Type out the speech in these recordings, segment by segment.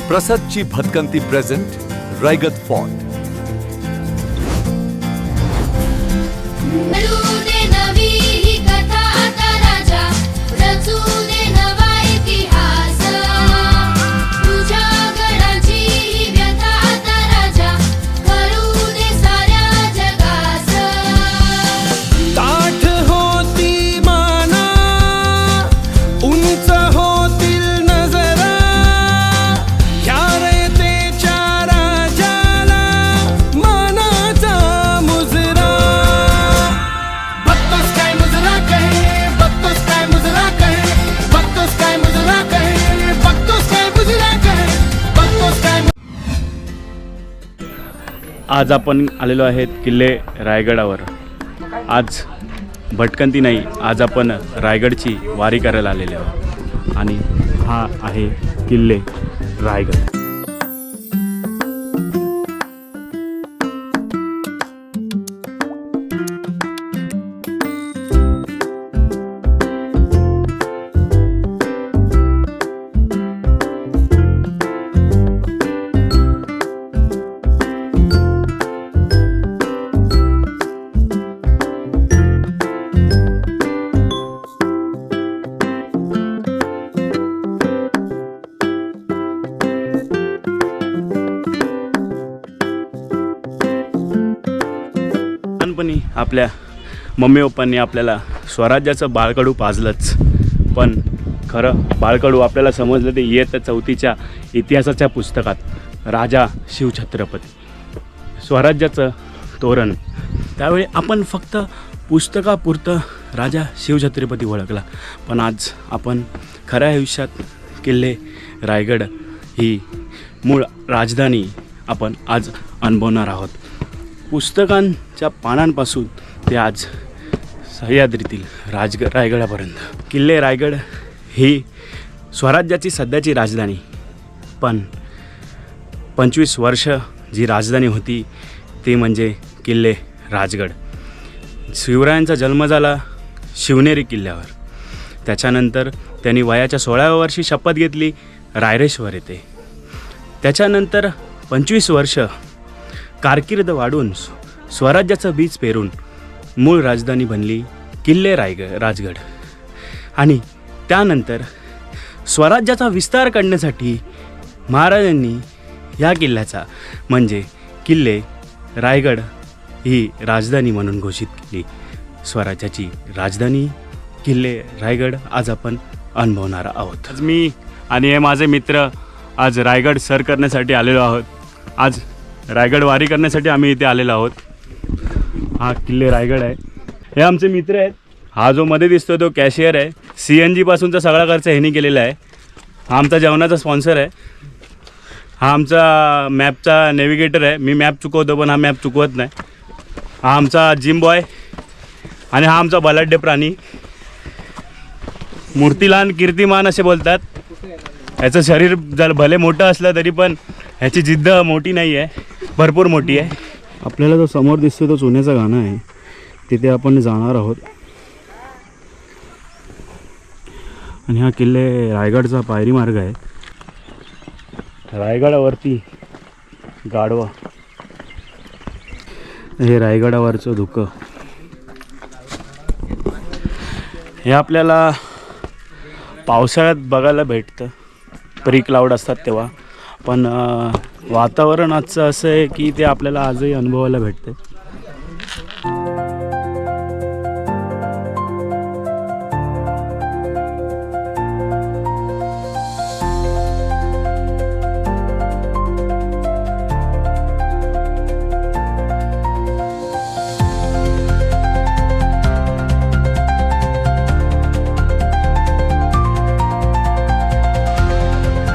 प्रसादची भटकंती present Raigad fort. आज आपण आलेलो आहेत किल्ले रायगडावर। आज भटकंती नाही, आज आपण रायगडची वारी करायला आलेलो आहोत आणि हा आहे किल्ले रायगड। आपल्या मम्मी पप्पांनी आपल्याला स्वराज्याचं बाळकडू पाजलंच, पण खरं बाळकडू आपल्याला समजलं ते इयत्ता 4च्या इतिहासाच्या पुस्तकात राजा शिवछत्रपती स्वराज्याचं तोरण। त्यावेळी आपण फक्त पुस्तकापुरतं राजा शिवछत्रपती ओळखला, पण आज आपण खऱ्या आयुष्यात किल्ले रायगड ही मूळ राजधानी आपण आज अनुभवणार आहोत। पुस्तकांच्या पानांपासून ते आज सह्याद्रीतील रायगडापर्यंत किल्ले रायगड ही स्वराज्याची सध्याची राजधानी, पण 25 वर्ष जी राजधानी होती ती म्हणजे किल्ले राजगड। शिवरायांचा जन्म झाला शिवनेरी किल्ल्यावर, त्याच्यानंतर त्यांनी वयाच्या 16व्या वर्षी शपथ घेतली रायरेश्वर येथे। त्याच्यानंतर 25 वर्ष कारकीर्द वाढून स्वराज्याचं बीज पेरून मूळ राजधानी बनली किल्ले राजगड। आणि त्यानंतर स्वराज्याचा विस्तार करण्यासाठी महाराजांनी या किल्ल्याचा म्हणजे किल्ले रायगड ही राजधानी म्हणून घोषित केली। स्वराज्याची राजधानी किल्ले रायगड आज आपण अनुभवणार आहोत। आज मी आणि हे माझे मित्र आज रायगड सर करण्यासाठी आलेलो आहोत। आज रायगड वारी करण्यासाठी आम्ही इथे आलेलो आहोत। हा किल्ले रायगड आहे, हे आमचे मित्र आहेत। हा जो मध्ये दिसतो तो कॅशियर आहे, CNG पासूनचा सगळा खर्च ह्यांनी केलेला आहे। हा आमचा जेवणाचा स्पॉन्सर आहे। हा आमचा मॅपचा नेव्हिगेटर आहे, मी मॅप चुकवतो पण हा मॅप चुकवत नाही। हा आमचा जिम बॉय आणि हा आमचा बलाढ्य प्राणी मूर्तिलान कीर्तिमान असे बोलतात। ह्याचं शरीर जर भले मोठं असलं तरी पण ह्याची जिद्द मोठी नाही आहे, भरपूर मोठी आहे। आपल्याला जो समोर दिसतो तो चुन्याचं गाणं आहे, तिथे आपण जाणार आहोत। आणि हा किल्ले रायगडचा पायरी मार्ग आहे। रायगडावरती गाढवा, हे रायगडावरचं धुकं, हे आपल्याला पावसाळ्यात बघायला भेटतं, प्री क्लाउड असतात तेव्हा, पण वातावरण आजचं असं आहे की ते आपल्याला आजही अनुभवायला भेटते।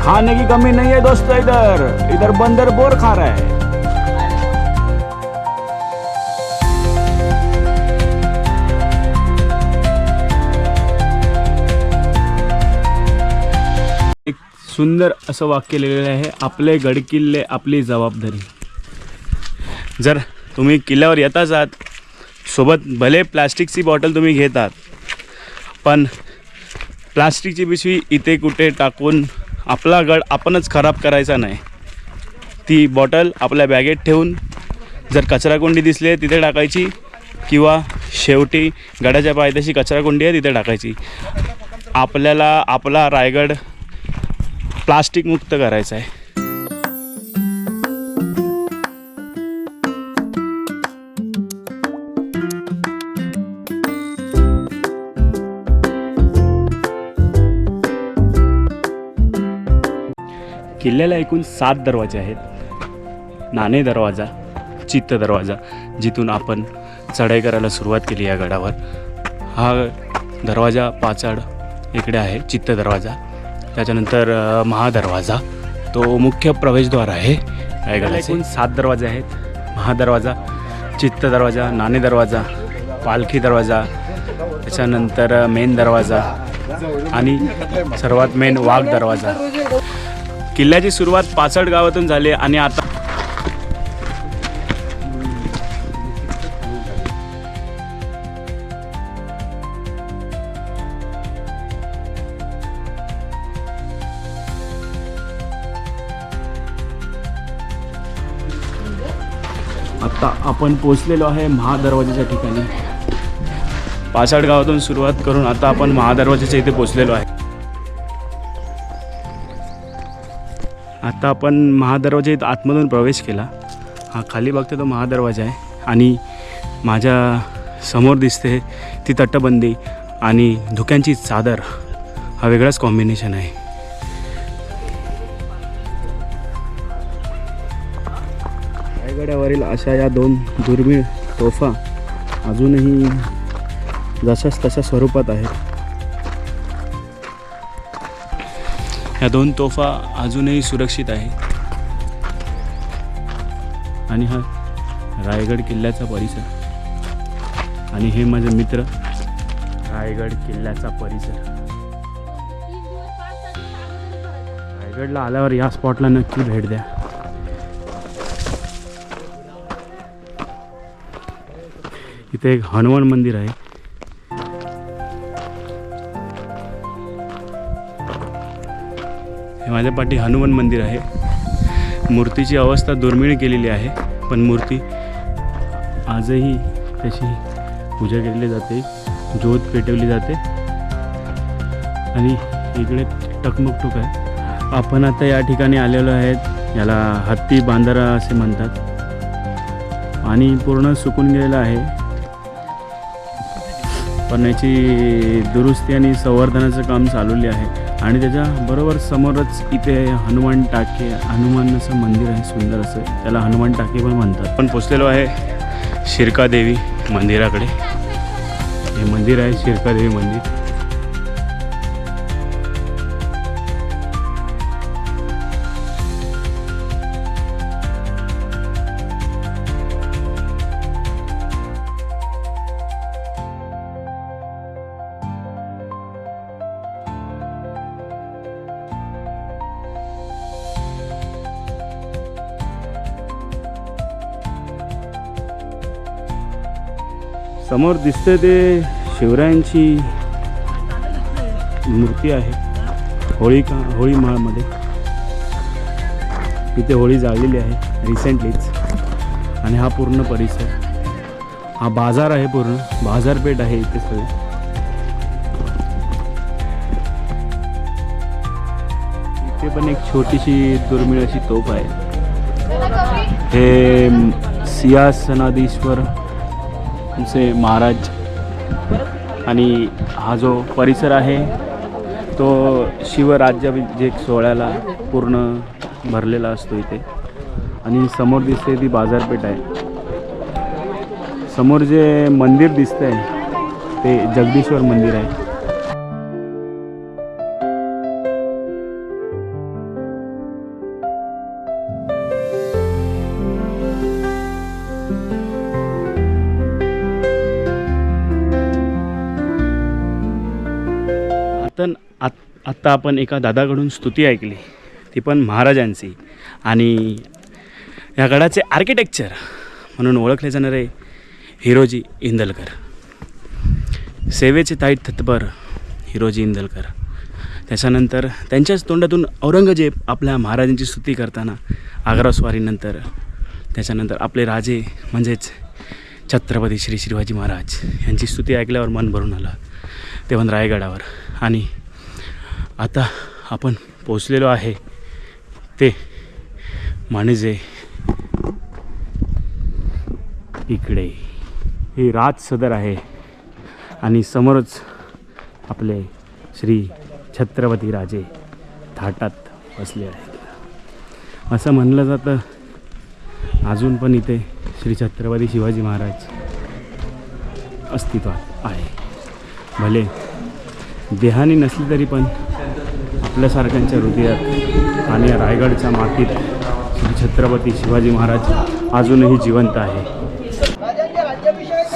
खाने की कमी नहीं है दोस्तों, इधर बंदर बोर खा रहा है। एक सुंदर असं वाक्य लिहिलेलं आहे, आपले गडकिल्ले आपली जबाबदारी। जर तुम्ही किल्ल्यावर येताच आहात, सोबत भले प्लास्टिकची बॉटल तुम्ही घेतात, पण प्लास्टिकची पिशवी इथे कुठे टाकून आपला गड आपणच खराब करायचा नाही. ती बॉटल आपल्या बॅगेत ठेवून जर कचराकुंडी दिसली तिथे टाकायची, किंवा शेवटी गडाच्या पायथ्याशी कचराकुंडी आहे तिथे टाकायची. आपल्याला आपला रायगड प्लास्टिक मुक्त करायचा आहे. किल्ल्याला एकूण 7 दरवाजे आहेत. नाणे दरवाजा, चित्त दरवाजा, जिथून आपण चढाई करायला सुरुवात केली या गडावर. हा दरवाजा पाचाड इकडे आहे, चित्त दरवाजा. त्याच्यानंतर महादरवाजा, तो मुख्य प्रवेशद्वार आहे रायगडाला. एकूण 7 दरवाजे आहेत. महादरवाजा, चित्त दरवाजा, नाणे दरवाजा, पालखी दरवाजा, त्याच्यानंतर मेन दरवाजा आणि सर्वात मेन वाघ दरवाजा. किल्ल्याची सुरुवात पाचड गावातून झाली आणि आता आपण पोचलेलो आहे महादरवाजाच्या ठिकाणी. पाचड गावातून सुरुवात करून आता आपण महादरवाजाच्या इथे पोचलेलो आहे. आता आपण महादरवाजा इथं आतमधून प्रवेश केला. हा खाली बघते तो महादरवाजा आहे आणि माझ्या समोर दिसते ती तटबंदी आणि धुक्यांची चादर. हा वेगळाच कॉम्बिनेशन आहे. रायगडावरील अशा या 2 दुर्मिळ तोफा अजूनही जशाच तशा स्वरूपात आहेत. ह्या 2 तोफा अजूनही सुरक्षित आहेत. आणि हा रायगड किल्ल्याचा परिसर आणि हे माझे मित्र. रायगड किल्ल्याचा परिसर. रायगडला आल्यावर या स्पॉटला नक्की भेट द्या. इथे एक हनुमान मंदिर आहे. हे माझ्या पाठी हनुमान मंदिर आहे. मूर्तीची अवस्था दुर्मिळ केलेली आहे, पण मूर्ती आजही त्याची पूजा केली जाते, ज्योत पेटवली जाते आणि इकडे टकमकटूक आहे. आपण आता या ठिकाणी आलेलो आहेत. याला हत्ती बांधारा असे म्हणतात आणि पूर्ण सुकून गेलेलं आहे. पण याची दुरुस्ती आणि संवर्धनाचं काम चालवले आहे. आणि त्याच्या बरोबर समोरच इथे हनुमान असं मंदिर आहे सुंदर असं. त्याला हनुमान टाके पण म्हणतात. आपण पोचलेलो आहे शिरकादेवी मंदिराकडे. हे मंदिर आहे शिरकादेवी मंदिर. समोर दिसते ते शिवरायांची मूर्ती आहे. होळी माळमध्ये तिथे होळी जाळलेली आहे रिसेंटलीच. आणि हा पूर्ण परिसर, हा बाजार आहे, पूर्ण बाजारपेठ आहे इथे सगळे. इथे पण एक छोटीशी दुर्मिळ अशी तोफ आहे. हे सिंहासनाधीश्वर चे महाराज. आणि हा जो परिसर आहे तो शिवराज्याभिषेक सोहळ्याला पूर्ण भरलेला असतो इथे. आणि समोर दिसते ती बाजारपेठ आहे. समोर जे मंदिर दिसतंय ते जगदीश्वर मंदिर आहे. आत्ता आपण एका दादाकडून स्तुती ऐकली, ती पण महाराजांची. आणि या गडाचे आर्किटेक्चर म्हणून ओळखले जाणारे हिरोजी इंदलकर, सेवेचे ताईत तत्पर हिरोजी इंदलकर. त्याच्यानंतर त्यांच्याच तोंडातून औरंगजेब आपल्या महाराजांची स्तुती करताना आग्रास्वारीनंतर त्याच्यानंतर आपले राजे म्हणजेच छत्रपती श्री शिवाजी महाराज यांची स्तुती ऐकल्यावर मन भरून आलं ते पण रायगडावर. आणि आता आपण पोचलेलो आहे ते म्हणजे इकडे ही राज सदर आहे आणि समोरच आपले श्री छत्रपती राजे थाटात बसले आहेत. असं म्हणलं जातं अजून पण इथे श्री छत्रपती शिवाजी महाराज अस्तित्वात आहे. भले देहाने नसली तरी पण आपल्यासारख्यांच्या हृदयात आणि रायगडच्या मातीत श्री छत्रपती शिवाजी महाराज अजूनही जिवंत आहे. राजांच्या राज्याभिषेक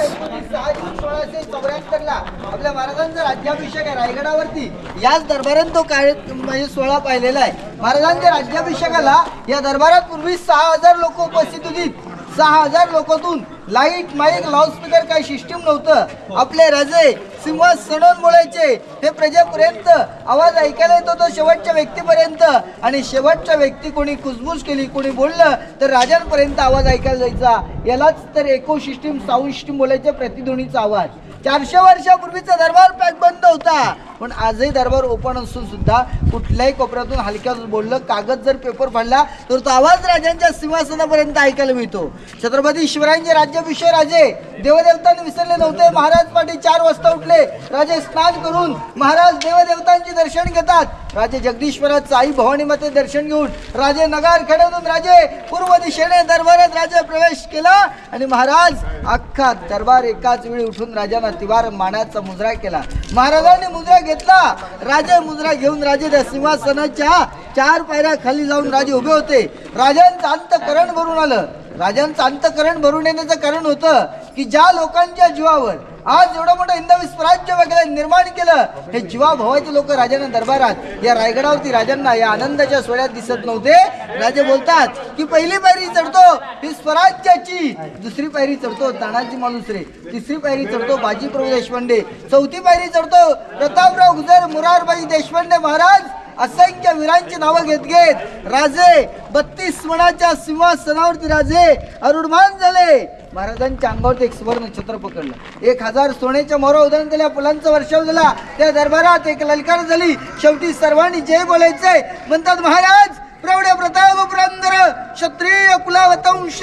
6 जून 1674ला आपल्या महाराजांचा राज्याभिषेक आहे रायगडावरती. याच दरबारात तो काय म्हणजे सोहळा पाहिलेला आहे. महाराजांच्या राज्याभिषेकाला या दरबारात पूर्वी 6000 लोक उपस्थित होती. 6000 लोकांतून लाईट माईक लाऊडस्पीकर काही सिस्टीम नव्हतं. आपले राजे सिंहासनावर बोलायचे ते प्रजेपर्यंत आवाज ऐकायला येतो तो शेवटच्या व्यक्तीपर्यंत. आणि शेवटच्या व्यक्ती कोणी कुजबूज केली कोणी बोललं तर राजांपर्यंत आवाज ऐकायला जायचा. यालाच तर इको सिस्टीम साऊंड सिस्टीम बोलायचे प्रतिध्वनीचा आवाज. 400 वर्षापूर्वीचा दरबार पॅक बंद होता पण आजही दरबार ओपन असून सुद्धा कुठल्याही कोपऱ्यातून हलक्यात बोललं कागद जर पेपर पडला तर तो आवाज राजांच्या सिंहासनापर्यंत ऐकायला मिळतो. छत्रपती शिवरायांचे राज्याभिषेक राजे देवदेवतांनी विसरले नव्हते. महाराज पाठी 4 वाजता उठले. राजे स्नान करून महाराज देवदेवतांचे दर्शन घेतात. राजे जगदीश्वराचं आई भवानी माते दर्शन घेऊन राजे नगार खेळवून राजे पूर्व दिशेने दरबारात राजे प्रवेश केला आणि महाराज अख्खा दरबार एकाच वेळी उठून राजांना तिवार मानाचा मुजरा केला. महाराजांनी मुजरा घेतला. राजे मुजरा घेऊन राजे त्या सिंहासनाच्या 4 पायऱ्या खाली जाऊन राजे उभे होते. राजांचं अंतःकरण भरून आलं. राजांचं अंतःकरण भरून येण्याचं कारण होतं की ज्या लोकांच्या जीवावर आज एवढं मोठं हिंदवी स्वराज्य वगैरे निर्माण केलं हे जीवाभावाचे लोक राजांना दरबारात या रायगडावरती राजांना या आनंदाच्या सोहळ्यात दिसत नव्हते. राजे बोलतात की पहिली पायरी चढतो ही स्वराज्याची, दुसरी पायरी चढतो तानाजी मालुसरे, तिसरी पायरी चढतो बाजीप्रभू देशपांडे, चौथी पायरी चढतो प्रतापराव गुजर मुरारबाई देशपांडे महाराज. असंख्य वीरांची नावं घेत घेत राजे 32 मणाच्या सिंहासनावरती राजे अरुढमान झाले. महाराजांच्या अंगावरती एक सुवर्ण छत्र पकडलं. 1000 सोन्याच्या मोहरा उधळून दिल्या. फुलांचा वर्षाव झाला. त्या दरबारात एक ललकार झाली. शेवटी सर्वांनी जय बोलायचंय. म्हणतात महाराज प्रौढ प्रताप पुरंदर क्षत्रिय कुलावतंश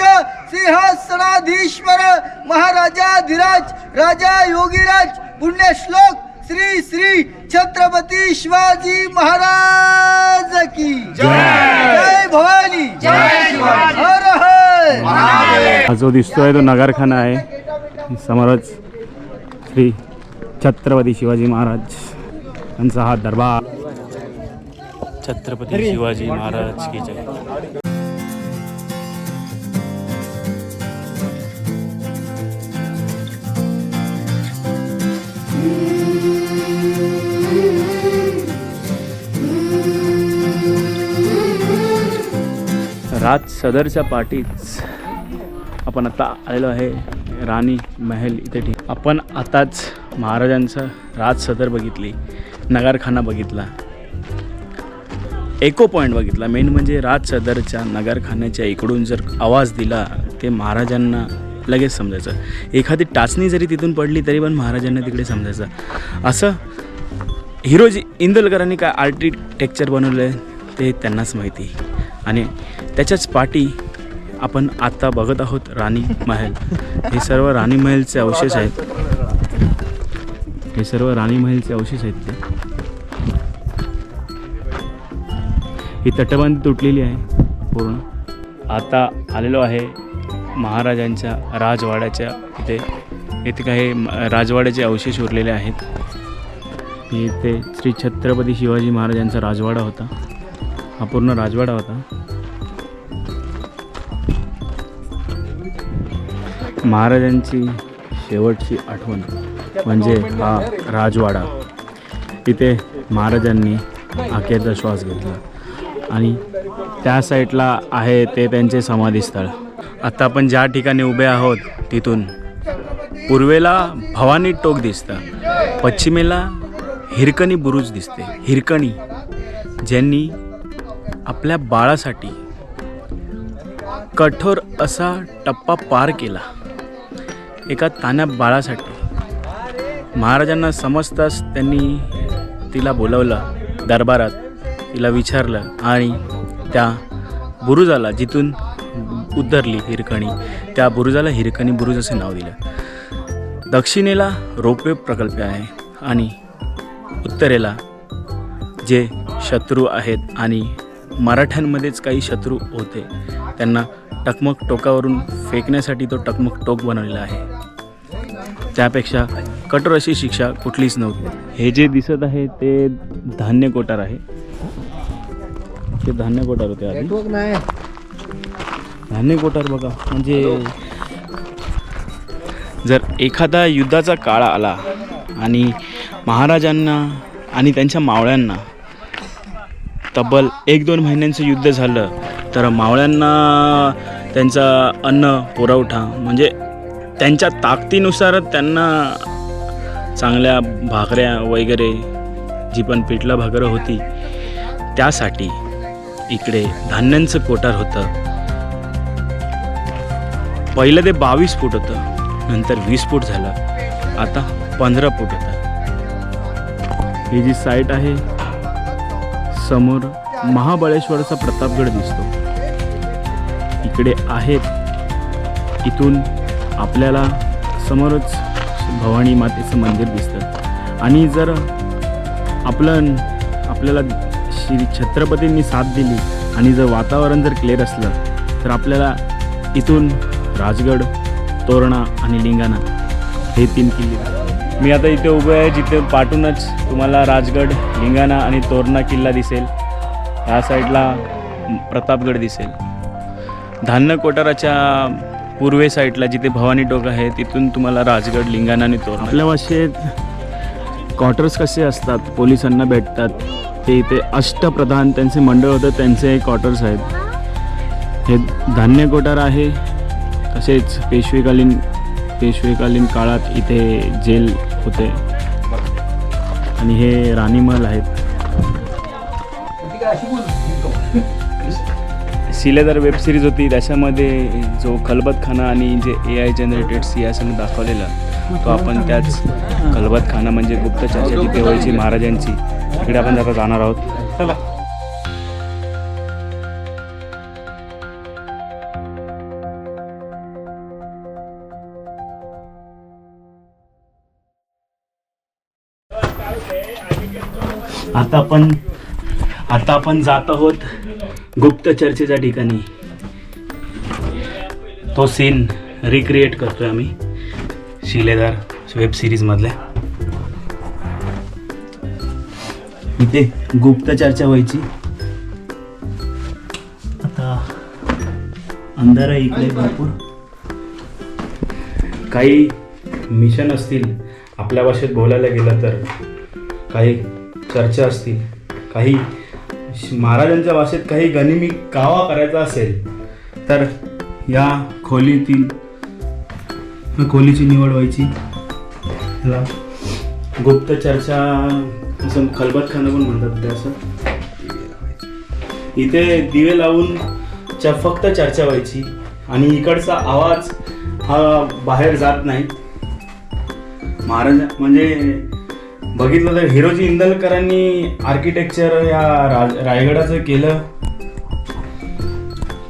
सिंहासनाधीश्वर महाराजाधिराज राजा योगीराज पुण्यश्लोक श्री श्री छत्रपती शिवाजी महाराज की जय भवानी जय शिवाजी हर हर. हा जो दिसतोय तो नगरखाना आहे. समोरच श्री छत्रपती शिवाजी महाराज यांचा हा दरबार. छत्रपती शिवाजी महाराज की जय. राज सदरच्या पाठीच आपण आता आलेलो आहे राणी महल इथे. ठीक आपण आताच महाराजांचं राज सदर बघितली, नगरखाना बघितला, एको पॉईंट बघितला. मेन म्हणजे राज सदरच्या नगरखान्याच्या इकडून जर आवाज दिला ते महाराजांना लगेच समजायचं. एखादी टाचणी जरी तिथून पडली तरी पण महाराजांना तिकडे समजायचं. असं हिरोजी इंदुलकरांनी काय आर्किटेक्चर बनवलं आहे ते त्यांनाच माहिती. आणि त्याच्याच पाठी आपण आता बघत आहोत राणी महल. हे सर्व राणी महलचे अवशेष आहेत. हे सर्व राणी महलचे अवशेष आहेत. ते ही तटबंदी तुटलेली आहे पूर्ण. आता आलेलो आहे महाराजांच्या राजवाड्याच्या इथे. इथे काही राजवाड्याचे अवशेष उरलेले आहेत. इथे श्री छत्रपती शिवाजी महाराजांचा राजवाडा होता. हा पूर्ण राजवाडा होता. महाराजांची शेवटची आठवण म्हणजे हा राजवाडा. इथे महाराजांनी अखेरचा श्वास घेतला आणि त्या साईडला आहे ते त्यांचे समाधीस्थळ. आता आपण ज्या ठिकाणी उभे आहोत तिथून पूर्वेला भवानी टोक दिसतं, पश्चिमेला हिरकणी बुरुज दिसते. हिरकणी ज्यांनी आपल्या बाळासाठी कठोर असा टप्पा पार केला. एका तान्या बाळासाठी महाराजांना समजताच त्यांनी तिला बोलवलं दरबारात, तिला विचारलं आणि त्या बुरुजाला, जिथून उतरली हिरकणी, त्या बुरुजाला हिरकणी बुरुज असे नाव दिलं. दक्षिणेला रोपवे प्रकल्प आहे आणि उत्तरेला जे शत्रू आहेत आणि मराठ्यांमध्येच काही शत्रू होते त्यांना टकमक टोकावरून फेकण्यासाठी तो टकमक टोक बनवलेला आहे. त्यापेक्षा कठोर अशी शिक्षा कुठलीच नव्हती. हे जे दिसत आहे ते धान्य कोठार आहे. ते धान्य कोठार होते आधी. धान्य कोठार बघा, म्हणजे जर एखादा युद्धाचा काळ आला आणि महाराजांना आणि त्यांच्या मावळ्यांना तब्बल 1-2 महिन्यांचं युद्ध झालं तर मावळ्यांना त्यांचा अन्न पुरवठा म्हणजे त्यांच्या ताकदीनुसारच त्यांना चांगल्या भाकऱ्या वगैरे जी पण पिठलं भाकरं होती त्यासाठी इकडे धान्यांचं कोठार होतं. पहिलं ते 22 फूट होतं, नंतर 20 फूट झालं, आता 15 फूट होतं. ही जी साईट आहे समोर महाबळेश्वरचा प्रतापगड दिसतो. इकडे आहेत, इथून आपल्याला समोरच भवानी मातेचं मंदिर दिसतं. आणि जर आपल्याला श्री छत्रपतींनी साथ दिली आणि जर वातावरण जर क्लिअर असलं तर आपल्याला इथून राजगड, तोरणा आणि लिंगाणा हे 3 किल्ले. मी आता इथे उभं आहे जिथे पाठूनच तुम्हाला राजगड, लिंगाणा आणि तोरणा किल्ला दिसेल. ह्या साईडला प्रतापगड दिसेल. धान्य कोठाराच्या पूर्वे साईडला जिथे भवानी टोक आहे तिथून तुम्हाला राजगड, लिंगाणा आणि तोरणा. आपल्या भाषेत क्वार्टर्स कसे असतात, पोलिसांना भेटतात ते इथे अष्टप्रधान त्यांचे मंडळ होतं, त्यांचे क्वार्टर्स आहेत. हे धान्य कोठार आहे. तसेच पेशवेकालीन काळात इथे जेल होते आणि हे राणीमहल आहेत. शिलेदार वेब सिरीज होती, त्याच्यामध्ये जो खलबतखाना आणि जे AI जनरेटेड सिंहासन दाखवलेला तो आपण त्याच खलबतखाना म्हणजे गुप्तचर्चा जिथे व्हायची महाराजांची, तिकडे आपण आता जाणार आहोत. चला. आता आपण जात आहोत गुप्त चर्चेच्या ठिकाणी. तो सीन रिक्रिएट करतोय आम्ही शिलेदार वेब सिरीज मधल्या. इथे गुप्त चर्चा व्हायची. आता अंधार आहे इकडे भरपूर. काही मिशन असतील, आपल्या भाषेत बोलायला गेलं तर काही चर्चा असतील, काही महाराजांच्या भाषेत काही गनिमी कावा करायचा असेल तर या खोलीची निवड व्हायची. ह्याला गुप्त चर्चा असं खलबतखाना पण म्हणतात. ते असं इथे दिवे लावून फक्त चर्चा व्हायची आणि इकडचा आवाज हा बाहेर जात नाही. महाराज म्हणजे बघितलं तर हिरोजी इंदलकरांनी आर्किटेक्चर या रायगडाचं केलं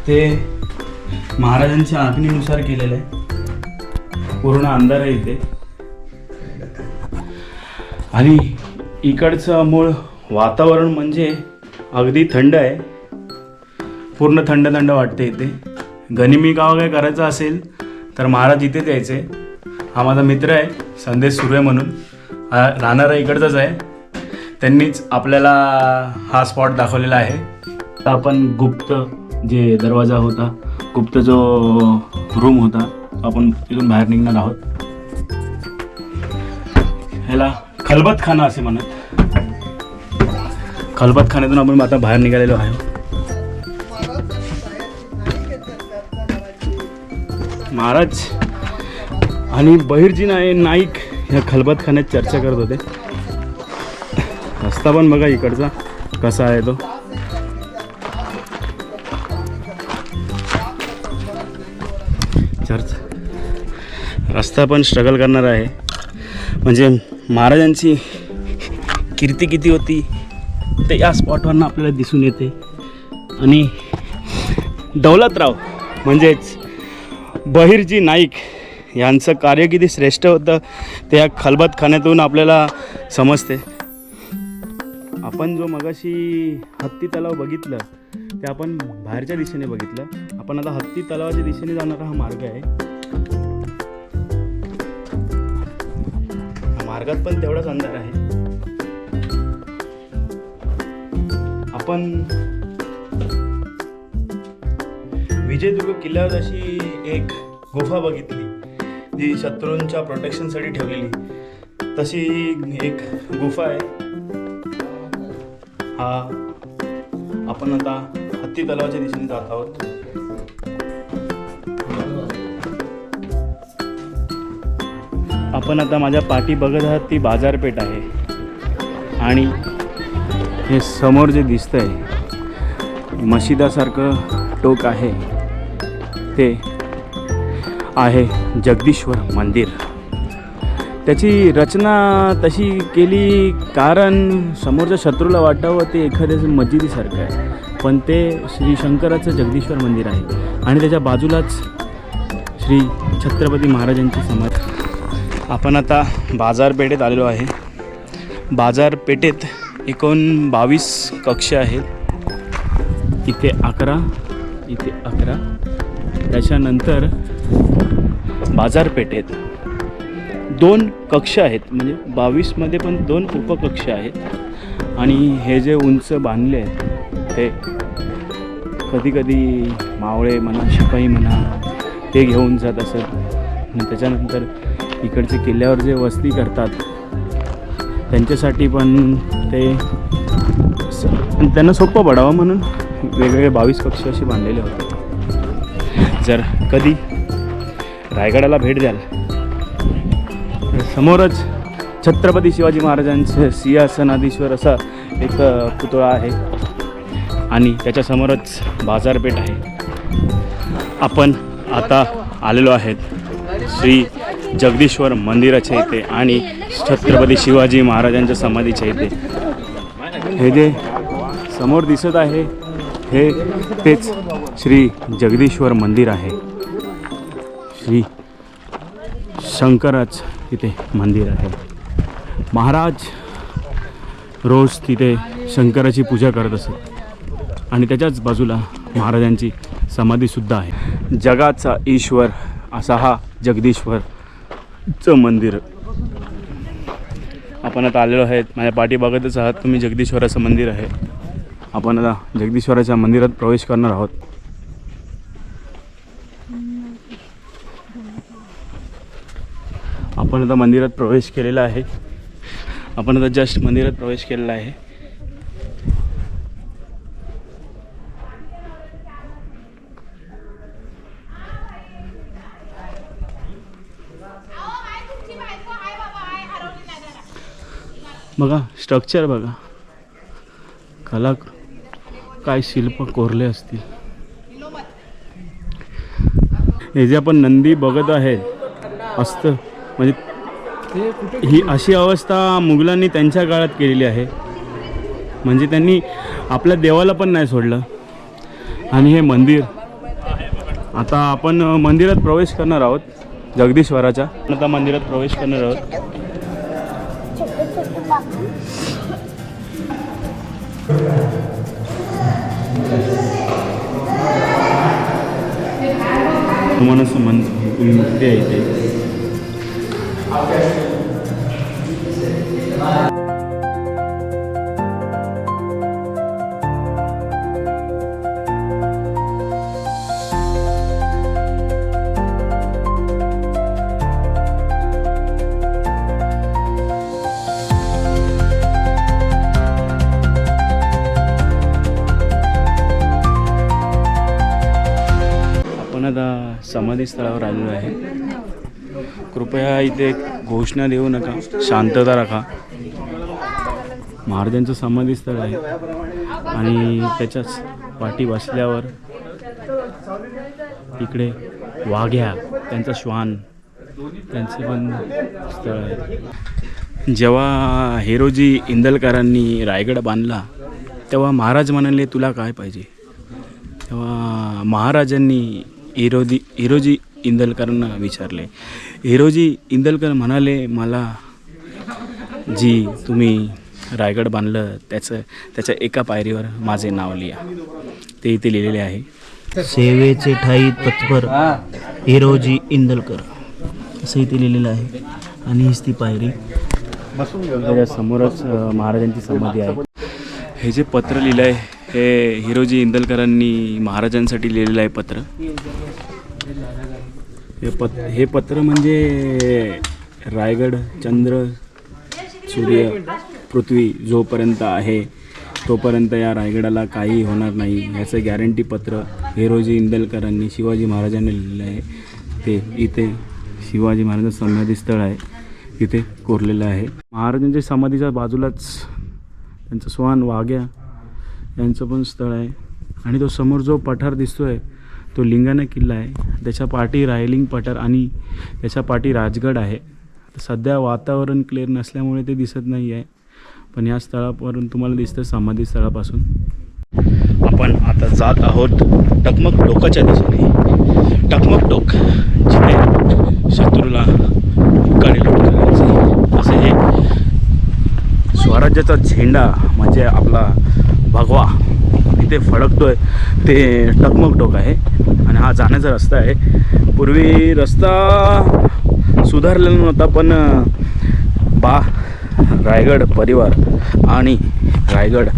ते महाराजांच्या आज्ञेनुसार केलेलं आहे. पूर्ण अंधार आहे इथे आणि इकडचं मूळ वातावरण म्हणजे अगदी थंड आहे. पूर्ण थंड थंड वाटते इथे. गनिमी कावा काय करायचं असेल तर महाराज इथेच यायचे. हा माझा मित्र आहे संदेश सुर्वे म्हणून, राहणारा इकडचाच आहे. त्यांनीच आपल्याला हा स्पॉट दाखवलेला आहे. आता आपण गुप्त जे दरवाजा होता, गुप्त जो रूम होता, आपण तिथून बाहेर निघणार आहोत. ह्याला खलबतखाना असे म्हणत. खलबतखान्यातून आपण आता बाहेर निघालेलो आहे. महाराज आणि बहिर्जी नाईक ह्या खलबतखान्यात चर्चा करत होते. रस्ता पण बघा इकडचा कसा आहे तो. चर्च रस्ता पण स्ट्रगल करणार आहे. म्हणजे महाराजांची कीर्ती किती होती ते या स्पॉटवरनं आपल्याला दिसून येते. आणि दौलतराव म्हणजेच बहिर्जी नाईक यांचं कार्य किती श्रेष्ठ होतं ते या खलबतखान्यातून आपल्याला समजते. आपण जो मगाशी हत्ती तलाव बघितलं ते आपण बाहेरच्या दिशेने बघितलं. आपण आता हत्ती तलावाच्या दिशेने जाणारा हा मार्ग आहे. मार्गात पण तेवढाच अंधार आहे. आपण विजयदुर्ग किल्ल्यावर अशी एक गुफा बघितली जी शत्रूंच्या प्रोटेक्शनसाठी ठेवलेली. तशी एक गुफा आहे. हा आपण आता हत्ती तलावाच्या दिशेने जात आहोत. आपण आता माझ्या पाठी बघत आहात ती बाजारपेठ आहे. आणि हे समोर जे दिसतंय मशिदासारखं टोक आहे ते आहे जगदीश्वर मंदिर. त्याची रचना तशी केली कारण समोरच्या शत्रूला वाटावं ते एखाद्या मस्जिदीसारखं आहे, पण ते श्री शंकराचं जगदीश्वर मंदिर आहे. आणि त्याच्या बाजूलाच श्री छत्रपती महाराजांची समाधी. आपण आता बाजारपेठेत आलेलो आहे. बाजारपेठेत एकूण 22 कक्ष आहेत. इथे 11, इथे 11. त्याच्यानंतर बाजारपेठेत 2 कक्ष आहेत. म्हणजे 22मध्ये पण 2 उपकक्ष आहेत. आणि हे जे उंच बांधले आहेत ते कधीकधी मावळे म्हणा शिपाई म्हणा ते घेऊन जात असत. आणि त्याच्यानंतर इकडचे किल्ल्यावर जे वस्ती करतात त्यांच्यासाठी पण ते त्यांना सोपं पडावं म्हणून वेगवेगळे 22 कक्ष असे बांधलेले होते. जर कधी रायगडाला भेट द्याल तर समोरच छत्रपती शिवाजी महाराजांचे सिंहासनाधीश्वर असा एक पुतळा आहे. आणि त्याच्यासमोरच बाजारपेठ आहे. आपण आता आलेलो आहेत श्री जगदीश्वर मंदिराच्या इथे आणि छत्रपती शिवाजी महाराजांच्या समाधीच्या इथे. हे जे समोर दिसत आहे हे तेच श्री जगदीश्वर मंदिर आहे. श्री शंकराच तिथे मंदिर आहे. महाराज रोज तिथे शंकराची पूजा करत असत. आणि त्याच्याच बाजूला महाराजांची समाधीसुद्धा आहे. जगाचा ईश्वर असा हा जगदीश्वरचं मंदिर. आपण आता आलेलो आहेत. माझ्या पाठी बघतच आहात तुम्ही जगदीश्वराचं मंदिर आहे. आपण आता जगदीश्वराच्या मंदिरात प्रवेश करणार आहोत. आपण आता मंदिरात प्रवेश केलेला आहे. आपण आता जस्ट मंदिरात प्रवेश केलेला आहे. बघा स्ट्रक्चर बघा, कला काय शिल्प कोरले असतील. हे जे आपण नंदी बघत आहे असतं म्हणजे ही अशी अवस्था मुघलांनी त्यांच्या काळात केलेली आहे. म्हणजे त्यांनी आपल्या देवाला पण नाही सोडलं. आणि हे मंदिर आता आपण मंदिरात प्रवेश करणार आहोत जगदीश्वराच्या. आता मंदिरात प्रवेश करणार आहोत. तुम्हाला मूर्ती आहे इथे. आता समाधी स्थळावर आलेलो आहे. कृपया इथे घोषणा देऊ नका, शांतता राखा. महाराजांचं समाधी स्थळ आहे आणि त्याच्याच पाठी बसल्यावर इकडे वाघ्या त्यांचा श्वान त्यांचे पण स्थळ आहे. जेव्हा हिरोजी इंदलकरांनी रायगड बांधला तेव्हा महाराज म्हणाले तुला काय पाहिजे. तेव्हा महाराजांनी हिरोजी इंदलकरांना विचारले. हिरोजी इंदलकर म्हणाले मला जी तुम्ही रायगड बांधलं त्याच्या एका पायरीवर माझे नाव लिहा. ते इथे लिहिलेले आहे. सेवेचे ठाई तत्पर हिरोजी इंदलकर असं इथे लिहिलेलं आहे. आणि हीच ती पायरी. त्याच्या समोरच महाराजांची समाधी आहे. हे जे पत्र लिहिलं आहे हे हिरोजी इंदलकरांनी महाराजांसाठी लिहिलेलं आहे पत्र. हे पत्र म्हणजे रायगड चंद्र सूर्य पृथ्वी जोपर्यंत आहे तोपर्यंत या रायगडाला काही होणार नाही याचं गॅरंटी पत्र हिरोजी इंदलकरांनी शिवाजी महाराजांनी लिहिलेलं आहे. ते इथे शिवाजी महाराजांचं समाधी स्थळ आहे इथे कोरलेलं आहे. महाराजांच्या समाधीच्या बाजूलाच त्यांचं स्वान वाघ्या यांचं पण स्थळ आहे. आणि तो समोर जो पठार दिसतो आहे तो लिंगाणा किल्ला आहे. त्याच्या पाठी रायलिंग पठार आणि त्याच्या पाठी राजगड आहे. सध्या वातावरण क्लिअर नसल्यामुळे ते दिसत नाही आहे पण या स्थळावरून तुम्हाला दिसतं समाधी स्थळापासून. आपण आता जात आहोत टकमक टोकाच्या दिशेने. टकमक टोक जिथे शत्रूला कडेलोट करायचे असे हे स्वराज्याचा झेंडा म्हणजे आपला भगवा तिथे फडकतोय ते टकमक टोक आहे. आणि हा जाण्याचा रस्ता आहे. पूर्वी रस्ता सुधारलेला नव्हता पण रायगड परिवार आणि रायगड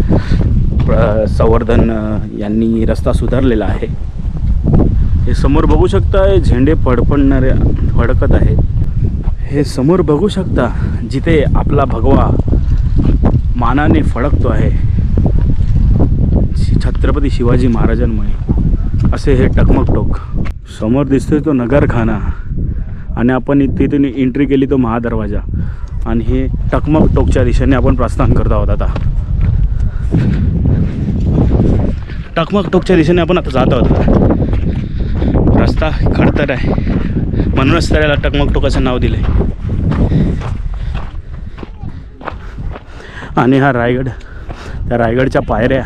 संवर्धन यांनी रस्ता सुधारलेला आहे. हे समोर बघू शकता झेंडे फडकत आहे. हे समोर बघू शकता जिथे आपला भगवा मानाने फडकतो आहे छत्रपती शिवाजी महाराजांमुळे असे हे टकमक टोक. समोर दिसतोय तो नगरखाना आणि आपण तिथून एंट्री केली तो महादरवाजा आणि हे टकमक टोकच्या दिशेने आपण प्रस्थान करत आहोत. आता टकमक टोकच्या दिशेने आपण आता जात आहोत. रस्ता खडतर आहे म्हणूनच त्याला टकमक टोकाचं नाव दिलं आहे. आणि हा रायगड त्या रायगडच्या पायऱ्या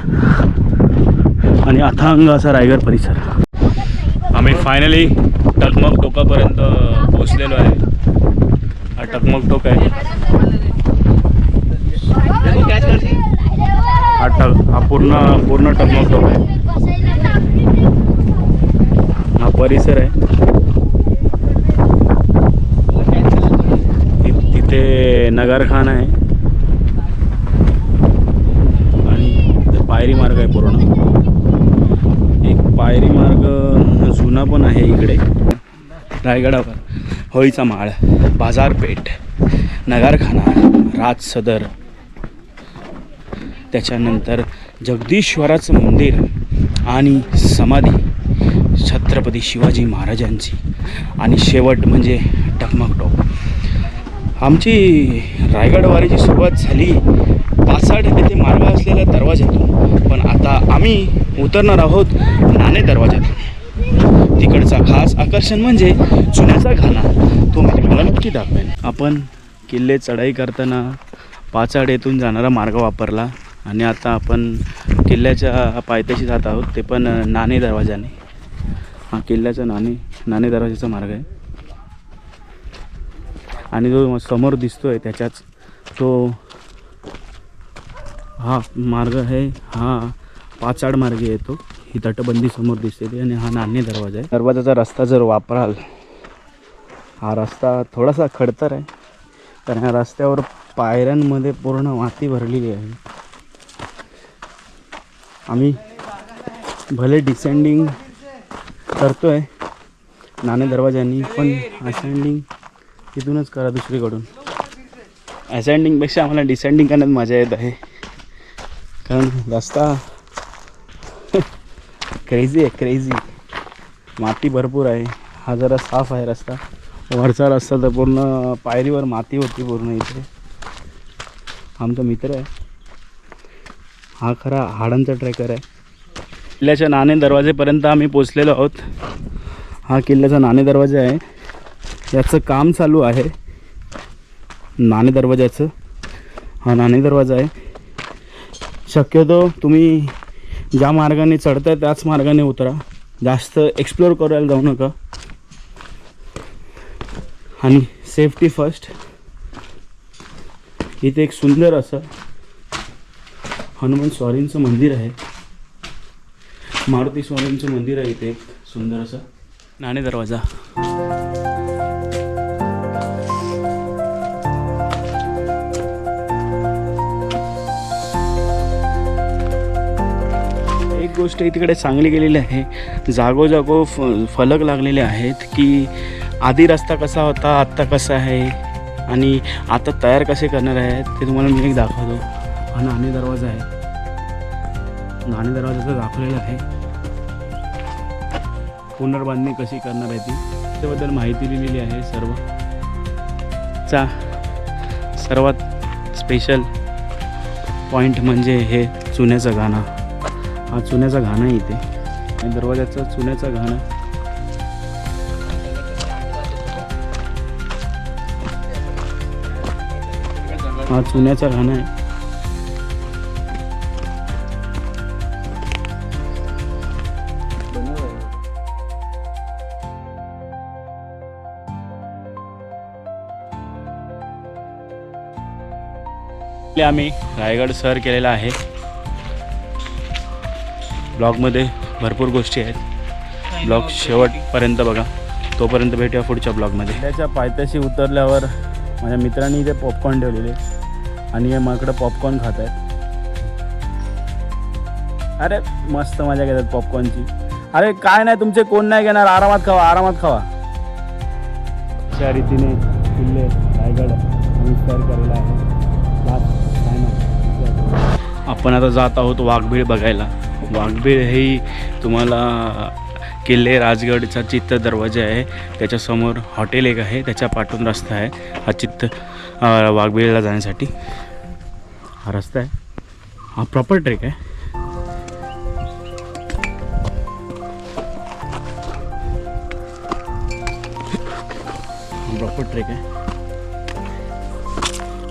आणि अथांग असा रायगड परिसर. आम्ही फायनली टकमक टोकापर्यंत पोहोचलेलो आहे. हा टकमक टोक आहे. हा पूर्ण टकमक टोक आहे. हा परिसर आहे. तिथे नगरखाना आहे आणि पायरी मार्ग आहे. पूर्ण एक पायरी मार्ग जुना पण आहे इकडे रायगडावर. होळीचा माळ, बाजारपेठ, नगरखाना, राज सदर, त्याच्यानंतर जगदीश्वराचं मंदिर आणि समाधी छत्रपती शिवाजी महाराजांची आणि शेवट म्हणजे टकमक टोक. आमची रायगडवारीची सुरुवात झाली पासाड येथे मार्ग असलेल्या दरवाज्यातून पण आता आम्ही उतरणार आहोत नाणे दरवाज्यातून. तिकडचा खास आकर्षण म्हणजे चुन्याचा खाना. तो मी तुम्हाला नक्की दाखवेन. आपण किल्ले चढाई करताना पाचाड येथून जाणारा मार्ग वापरला आणि आता आपण किल्ल्याच्या पायथ्याशी जात आहोत ते पण नाणे दरवाजाने. हा किल्ल्याचा नाणे दरवाजाचा मार्ग आहे आणि जो समोर दिसतोय त्याच्याच तो हा मार्ग आहे. हा पाचाड मार्ग येतो. ही तटबंदी समोर दिसते ती आणि हा नाणे दरवाजा आहे. दरवाजाचा रस्ता जर वापराल हा रस्ता थोडासा खडतर आहे कारण ह्या रस्त्यावर पायऱ्यांमध्ये पूर्ण माती भरलेली आहे. आम्ही भले डिसेंडिंग करतोय नाणे दरवाजानी पण असेंडिंग इथूनच करा दुसरीकडून. असेंडिंगपेक्षा आम्हाला डिसेंडिंग करण्यात मजा येत आहे कारण रस्ता क्रेझी आहे. क्रेझी माती भरपूर आहे. हा जरा साफ आहे रस्ता. वरचा रस्ता तर पूर्ण पायरीवर माती होती पूर्ण. इथे आमचा मित्र आहे हा खरा हाडांचा ट्रेकर आहे. किल्ल्याच्या नाणे दरवाजेपर्यंत आम्ही पोचलेलो आहोत. हा किल्ल्याचा नाणे दरवाजा आहे. याचं काम चालू आहे नाणे दरवाजाचं. हा नाणे दरवाजा आहे. शक्यतो तुम्ही ज्या मार्गाने चढताय त्याच मार्गाने उतरा. जास्त एक्सप्लोर करायला जाऊ नका. आणि सेफ्टी फर्स्ट. इथे एक सुंदर असं हनुमान स्वारींचं मंदिर आहे. मारुती स्वामींचं मंदिर आहे इथे एक सुंदर असं. नाणे दरवाजा. एक गोष्ट तिकडे चांगली केलेली आहे. जागोजागो फलक लागलेले आहेत की आधी रस्ता कसा होता, आत्ता कसा आहे आणि आता तयार कसे करणार आहेत ते तुम्हाला मी एक दाखवतो. हा नाणे दरवाजा आहे. नाणे दरवाजाचं दाखवलेलं आहे. पुनर्बांधणी कशी करणार आहे ती त्याबद्दल माहिती लिहिलेली आहे सर्व. सर्वात स्पेशल पॉईंट म्हणजे हे चुन्याचं घाणा. हा चुन्याचा घाणा आहे इथे. आणि दरवाजाचा चुन्याचा घाणा. हा चुन्याचा घाणा आहे. आम्ही रायगड सर केलेला आहे. ब्लॉगमध्ये भरपूर गोष्टी आहेत. ब्लॉग शेवटपर्यंत बघा. तोपर्यंत भेटूया पुढच्या ब्लॉगमध्ये. त्याच्या पायथ्याशी उतरल्यावर माझ्या मित्रांनी इथे पॉपकॉर्न ठेवलेले आणि हे माकडं पॉपकॉर्न खात आहेत. अरे मस्त मजा घेतात पॉपकॉर्नची. अरे काय नाही, तुमचे कोण नाही घेणार. आरामात खावा, आरामात खावा. अशा रीतीने किल्ले रायगड आम्ही सर केलेला आहे. आपण आता जात आहोत वाघबीळ बघायला. वाघबीळ ही तुम्हाला किल्ले राजगडचा चित्त दरवाजा आहे. त्याच्यासमोर हॉटेल एक आहे, त्याच्या पाठून रस्ता आहे हा वाघबीळला जाण्यासाठी. हा रस्ता आहे. हा प्रॉपर ट्रेक आहे. प्रॉपर ट्रेक आहे.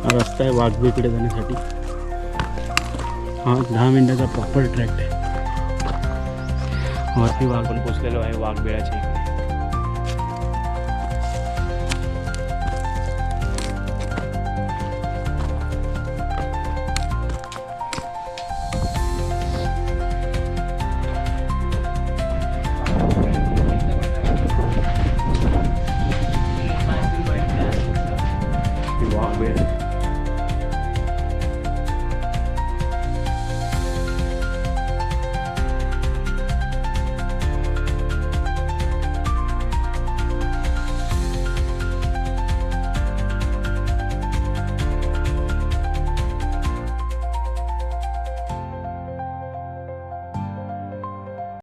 हा रस्ता आहे वाघबीळकडे जाण्यासाठी. हा 10 मिनिटाचा प्रॉपर ट्रॅक आहे. वरती वाघ पण पोचलेलो आहे वाघबीळाच्या इकडे. वाघबीळ